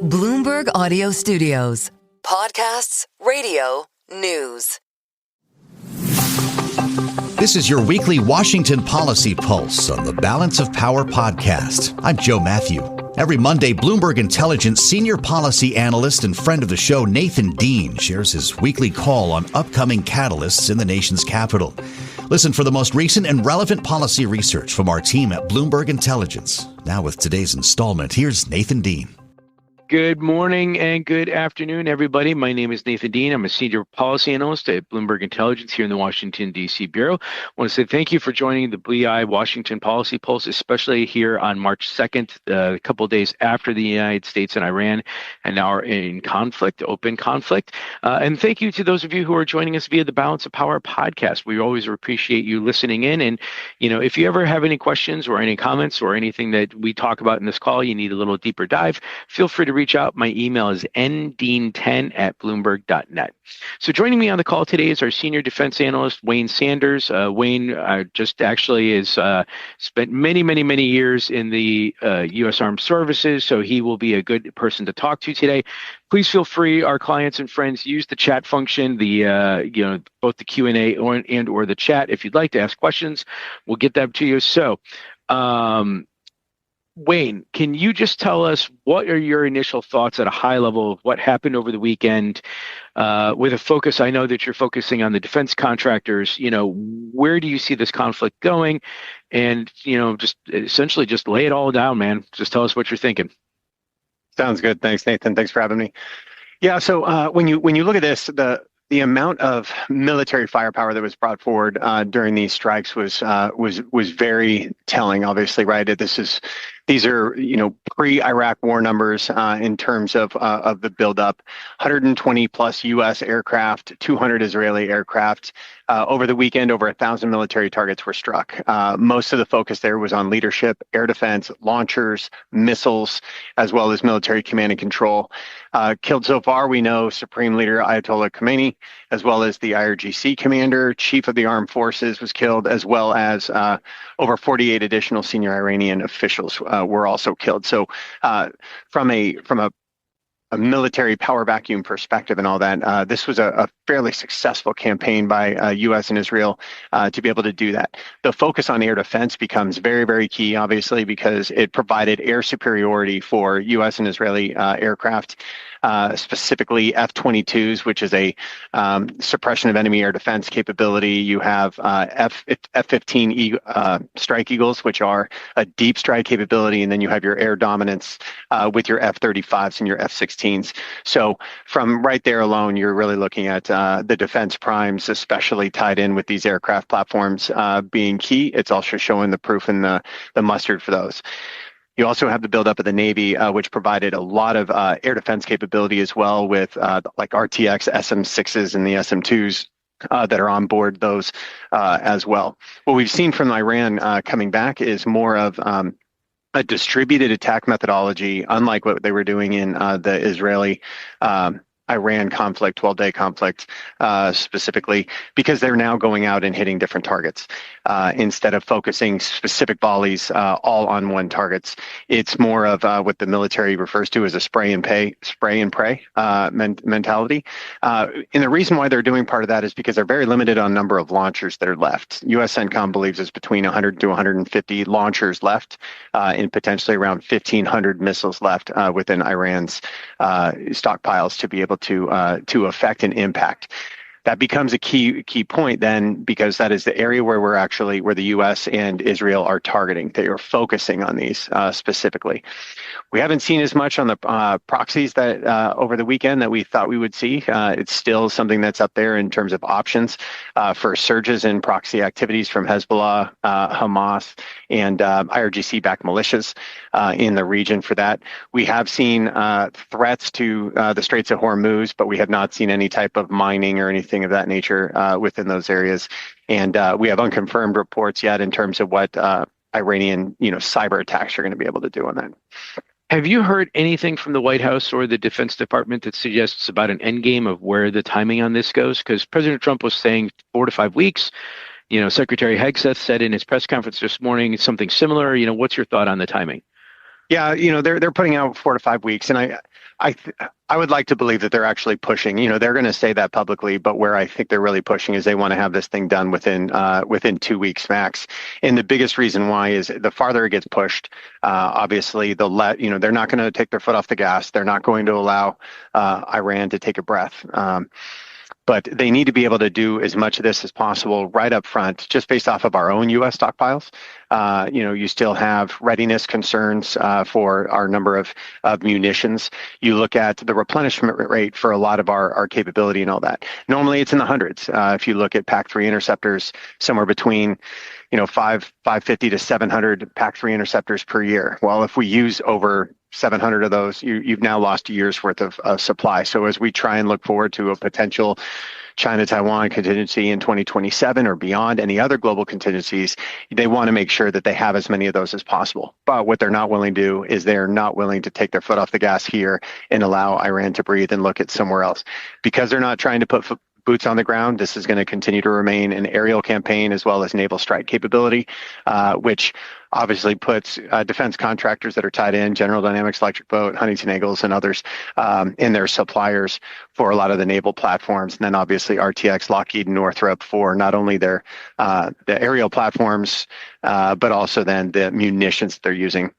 Bloomberg Audio Studios. Podcasts, radio, news. This is your weekly Washington Policy Pulse on the Balance of Power podcast. I'm Joe Matthew. Every Monday, Bloomberg Intelligence senior policy analyst and friend of the show, Nathan Dean, shares his weekly call on upcoming catalysts in the nation's capital. Listen for the most recent and relevant policy research from our team at Bloomberg Intelligence. Now with today's installment, here's Nathan Dean. Good morning and good afternoon, everybody. My name is Nathan Dean. I'm a senior policy analyst at Bloomberg Intelligence here in the Washington, D.C. Bureau. I want to say thank you for joining the BI Washington Policy Pulse, especially here on March 2nd, a couple of days after the United States and Iran and now are in conflict, open conflict. And thank you to those of you who are joining us via the Balance of Power podcast. We always appreciate you listening in. And, you know, if you ever have any questions or any comments or anything that we talk about in this call, you need a little deeper dive, feel free to reach out. My email is ndean10@bloomberg.net. So joining me on the call today is our senior defense analyst, Wayne Sanders. Wayne just actually has spent many years in the U.S. Armed Services, so he will be a good person to talk to today. Please feel free, our clients and friends, use the chat function, the both the Q&A or the chat. If you'd like to ask questions, we'll get that to you. So, Wayne, can you just tell us what are your initial thoughts at a high level of what happened over the weekend with a focus? I know that you're focusing on the defense contractors. You know, where do you see this conflict going? And, you know, just essentially just lay it all down, man. Just tell us what you're thinking. Sounds good. Thanks, Nathan. Thanks for having me. Yeah. So when you look at this, the amount of military firepower that was brought forward during these strikes was very telling. Obviously, right? These are pre-Iraq war numbers in terms of the buildup. 120 plus U.S. aircraft, 200 Israeli aircraft. Over the weekend, over 1,000 military targets were struck. Most of the focus there was on leadership, air defense, launchers, missiles, as well as military command and control. Killed so far, we know Supreme Leader Ayatollah Khamenei, as well as the IRGC commander, chief of the armed forces was killed, as well as over 48 additional senior Iranian officials were also killed. So from a military power vacuum perspective and all that, this was a fairly successful campaign by U.S. and Israel to be able to do that. The focus on air defense becomes very, very key, obviously, because it provided air superiority for U.S. and Israeli aircraft, specifically F-22s, which is a suppression of enemy air defense capability. You have F-15 Strike Eagles, which are a deep strike capability, and then you have your air dominance with your F-35s and your F-16s. So from right there alone, you're really looking at the defense primes, especially tied in with these aircraft platforms being key. It's also showing the proof in the mustard for those. You also have the buildup of the Navy, which provided a lot of air defense capability as well with like RTX, SM-6s, and the SM-2s that are on board those as well. What we've seen from Iran coming back is more of a distributed attack methodology, unlike what they were doing in the Israeli Iran conflict, 12-day conflict specifically, because they're now going out and hitting different targets instead of focusing specific volleys all on one targets. It's more of what the military refers to as a spray and pray mentality. And the reason why they're doing part of that is because they're very limited on number of launchers that are left. U.S. CENTCOM believes there's between 100 to 150 launchers left and potentially around 1,500 missiles left within Iran's stockpiles to be able to affect and impact. That becomes a key point then, because that is the area where where the U.S. and Israel are targeting. They are focusing on these specifically. We haven't seen as much on the proxies that over the weekend that we thought we would see. It's still something that's up there in terms of options for surges in proxy activities from Hezbollah, Hamas, and IRGC-backed militias in the region for that. We have seen threats to the Straits of Hormuz, but we have not seen any type of mining or anything of that nature within those areas. And we have unconfirmed reports yet in terms of what Iranian, cyber attacks are going to be able to do on that. Have you heard anything from the White House or the Defense Department that suggests about an endgame of where the timing on this goes? Because President Trump was saying 4 to 5 weeks. Secretary Hegseth said in his press conference this morning something similar. What's your thought on the timing? Yeah, they're putting out 4 to 5 weeks, and I would like to believe that they're actually pushing. They're going to say that publicly, but where I think they're really pushing is they want to have this thing done within 2 weeks max. And the biggest reason why is the farther it gets pushed, obviously they're not going to take their foot off the gas. They're not going to allow Iran to take a breath. But they need to be able to do as much of this as possible right up front, just based off of our own U.S. stockpiles. You still have readiness concerns for our number of munitions. You look at the replenishment rate for a lot of our capability and all that. Normally, it's in the hundreds. If you look at PAC-3 interceptors, somewhere between 550 to 700 PAC-3 interceptors per year. Well, if we use over 700 of those, you've now lost a year's worth of supply. So as we try and look forward to a potential China-Taiwan contingency in 2027 or beyond, any other global contingencies, they want to make sure that they have as many of those as possible. But what they're not willing to do is they're not willing to take their foot off the gas here and allow Iran to breathe and look at somewhere else. Because they're not trying to put boots on the ground, this is going to continue to remain an aerial campaign as well as naval strike capability, which obviously puts defense contractors that are tied in, General Dynamics, Electric Boat, Huntington Ingalls, and others in their suppliers for a lot of the naval platforms. And then obviously RTX, Lockheed, and Northrop for not only the aerial platforms, but also then the munitions that they're using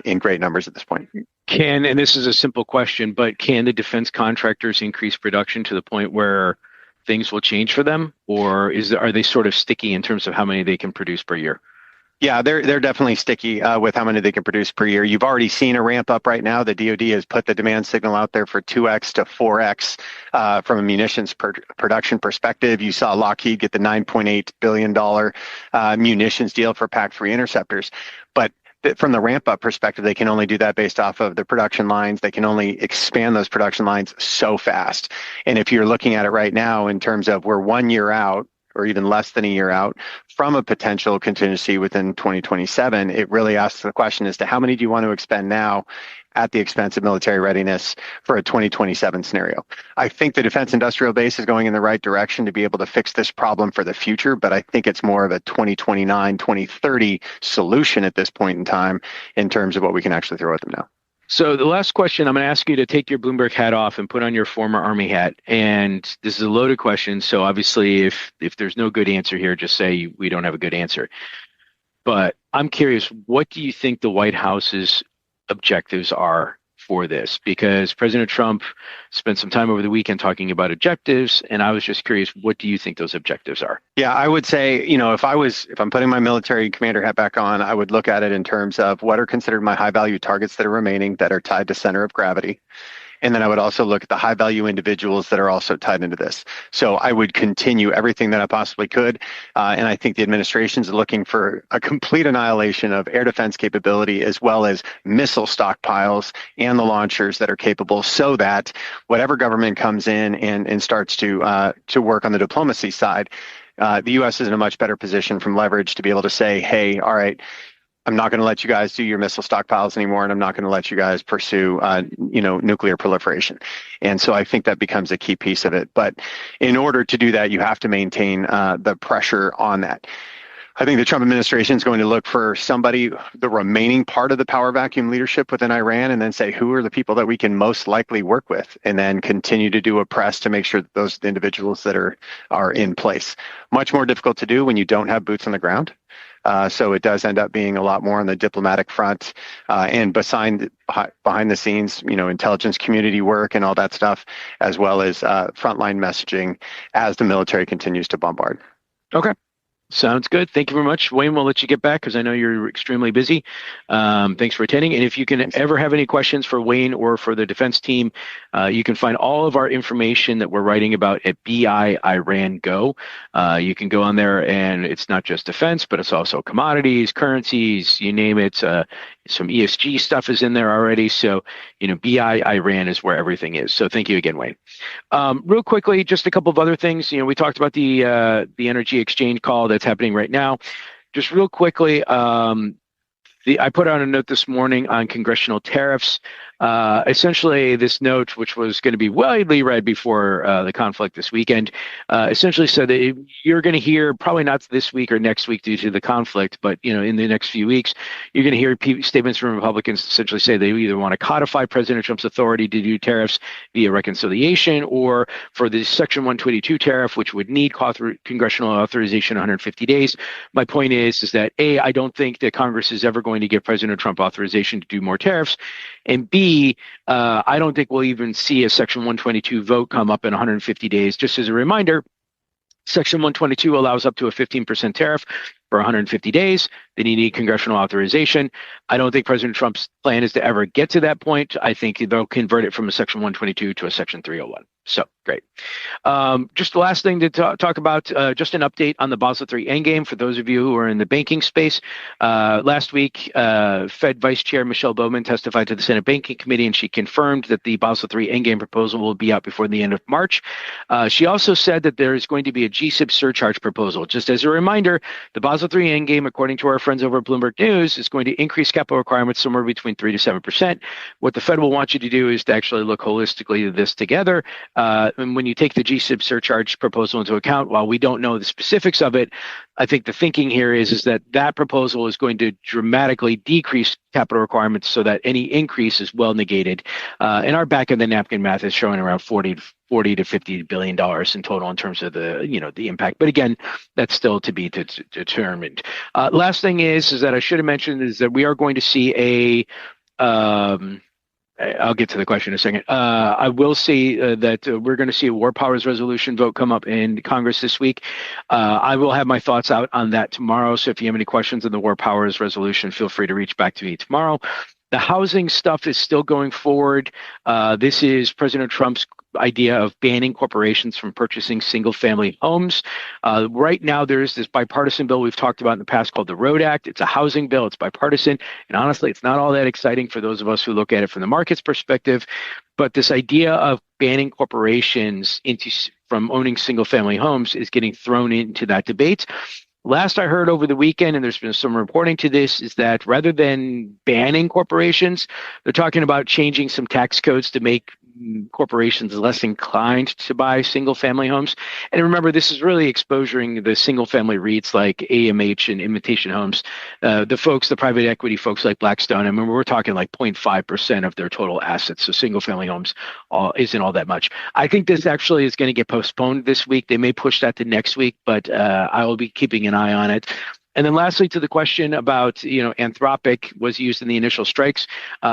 in great numbers at this point. And this is a simple question, but can the defense contractors increase production to the point where things will change for them, or are they sort of sticky in terms of how many they can produce per year? Yeah, they're definitely sticky with how many they can produce per year. You've already seen a ramp up right now. The DoD has put the demand signal out there for 2x to 4x from a munitions production perspective. You saw Lockheed get the $9.8 billion munitions deal for PAC-3 interceptors, but from the ramp up perspective, they can only do that based off of the production lines. They can only expand those production lines so fast. And if you're looking at it right now in terms of we're 1 year out or even less than a year out from a potential contingency within 2027, it really asks the question as to how many do you want to expend now at the expense of military readiness for a 2027 scenario. I think the defense industrial base is going in the right direction to be able to fix this problem for the future, but I think it's more of a 2029, 2030 solution at this point in time in terms of what we can actually throw at them now. So the last question, I'm going to ask you to take your Bloomberg hat off and put on your former Army hat. And this is a loaded question. So obviously, if there's no good answer here, just say we don't have a good answer. But I'm curious, what do you think the White House's objectives are for this? Because President Trump spent some time over the weekend talking about objectives, and I was just curious, what do you think those objectives are? Yeah, I would say, if I'm putting my military commander hat back on, I would look at it in terms of what are considered my high value targets that are remaining that are tied to center of gravity. And then I would also look at the high value individuals that are also tied into this. So I would continue everything that I possibly could. And I think the administration is looking for a complete annihilation of air defense capability as well as missile stockpiles and the launchers that are capable so that whatever government comes in and starts to work on the diplomacy side, the U.S. is in a much better position from leverage to be able to say, hey, all right, I'm not going to let you guys do your missile stockpiles anymore, and I'm not going to let you guys pursue, nuclear proliferation. And so I think that becomes a key piece of it. But in order to do that, you have to maintain the pressure on that. I think the Trump administration is going to look for somebody, the remaining part of the power vacuum leadership within Iran, and then say, who are the people that we can most likely work with, and then continue to do a press to make sure that those individuals that are in place. Much more difficult to do when you don't have boots on the ground. So it does end up being a lot more on the diplomatic front and behind the scenes, intelligence community work and all that stuff, as well as frontline messaging as the military continues to bombard. Okay. Sounds good. Thank you very much. Wayne, we'll let you get back because I know you're extremely busy. Thanks for attending. And if you can ever have any questions for Wayne or for the defense team, you can find all of our information that we're writing about at BI Iran Go. You can go on there, and it's not just defense, but it's also commodities, currencies, you name it. Some ESG stuff is in there already. So, BI Iran is where everything is. So thank you again, Wayne. Real quickly, just a couple of other things. We talked about the energy exchange call that's happening right now. Just real quickly, I put out a note this morning on congressional tariffs. Essentially, this note, which was going to be widely read before the conflict this weekend, essentially said that you're going to hear, probably not this week or next week due to the conflict, but in the next few weeks, you're going to hear statements from Republicans essentially say they either want to codify President Trump's authority to do tariffs via reconciliation, or for the Section 122 tariff, which would need congressional authorization in 150 days. My point is that A, I don't think that Congress is ever going to give President Trump authorization to do more tariffs, and B, I don't think we'll even see a Section 122 vote come up in 150 days. Just as a reminder, Section 122 allows up to a 15% tariff for 150 days. Then you need congressional authorization. I don't think President Trump's plan is to ever get to that point. I think they'll convert it from a Section 122 to a Section 301. So great. Just the last thing to talk about, just an update on the Basel III endgame for those of you who are in the banking space. Last week, Fed Vice Chair Michelle Bowman testified to the Senate Banking Committee, and she confirmed that the Basel III endgame proposal will be out before the end of March. She also said that there is going to be a GSIB surcharge proposal. Just as a reminder, the Basel III endgame, according to our friends over at Bloomberg News, is going to increase capital requirements somewhere between 3 to 7%. What the Fed will want you to do is to actually look holistically at this together. And when you take the GSIB surcharge proposal into account, while we don't know the specifics of it, I think the thinking here is that proposal is going to dramatically decrease capital requirements so that any increase is well negated. And our back of the napkin math is showing around $40 to $50 billion in total in terms of the impact. But again, that's still to be determined. Last thing is that I should have mentioned is that we are going to see I'll get to the question in a second. I will say that we're going to see a War Powers Resolution vote come up in Congress this week. I will have my thoughts out on that tomorrow. So if you have any questions on the War Powers Resolution, feel free to reach back to me tomorrow. The housing stuff is still going forward. This is President Trump's idea of banning corporations from purchasing single-family homes. Right now, there's this bipartisan bill we've talked about in the past called the Road Act. It's a housing bill. It's bipartisan. And honestly, it's not all that exciting for those of us who look at it from the market's perspective. But this idea of banning corporations from owning single-family homes is getting thrown into that debate. Last I heard over the weekend, and there's been some reporting to this, is that rather than banning corporations, they're talking about changing some tax codes to make corporations less inclined to buy single-family homes. And remember, this is really exposing the single-family REITs like AMH and Invitation Homes, the private equity folks like Blackstone. I mean, we're talking like 0.5% of their total assets. So single-family homes isn't all that much. I think this actually is going to get postponed this week. They may push that to next week, but I will be keeping an eye on it. And then lastly, to the question about, Anthropic was used in the initial strikes.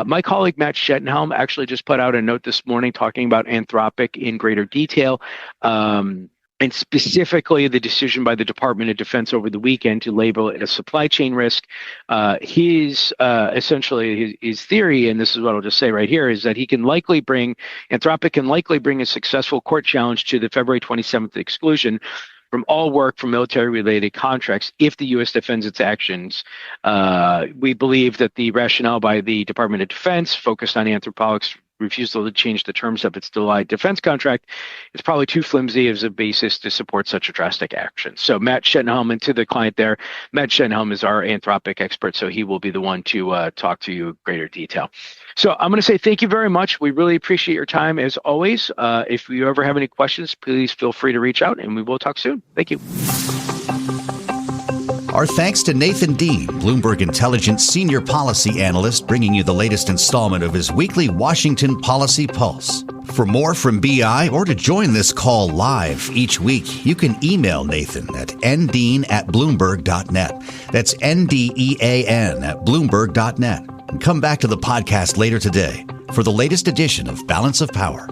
My colleague, Matt Schettenhelm, actually just put out a note this morning talking about Anthropic in greater detail, and specifically the decision by the Department of Defense over the weekend to label it a supply chain risk. His theory, and this is what I'll just say right here, is that Anthropic can likely bring a successful court challenge to the February 27th exclusion from all work from military-related contracts if the U.S. defends its actions. We believe that the rationale by the Department of Defense focused on Anthropic's refusal to change the terms of its July defense contract is probably too flimsy as a basis to support such a drastic action. So Matt Schettenhelm, and to the client there, Matt Schettenhelm is our Anthropic expert, so he will be the one to talk to you in greater detail. So I'm going to say thank you very much. We really appreciate your time as always. If you ever have any questions, please feel free to reach out and we will talk soon. Thank you. Our thanks to Nathan Dean, Bloomberg Intelligence Senior Policy Analyst, bringing you the latest installment of his weekly Washington Policy Pulse. For more from BI or to join this call live each week, you can email Nathan at ndean@bloomberg.net. That's NDEAN@bloomberg.net. And come back to the podcast later today for the latest edition of Balance of Power.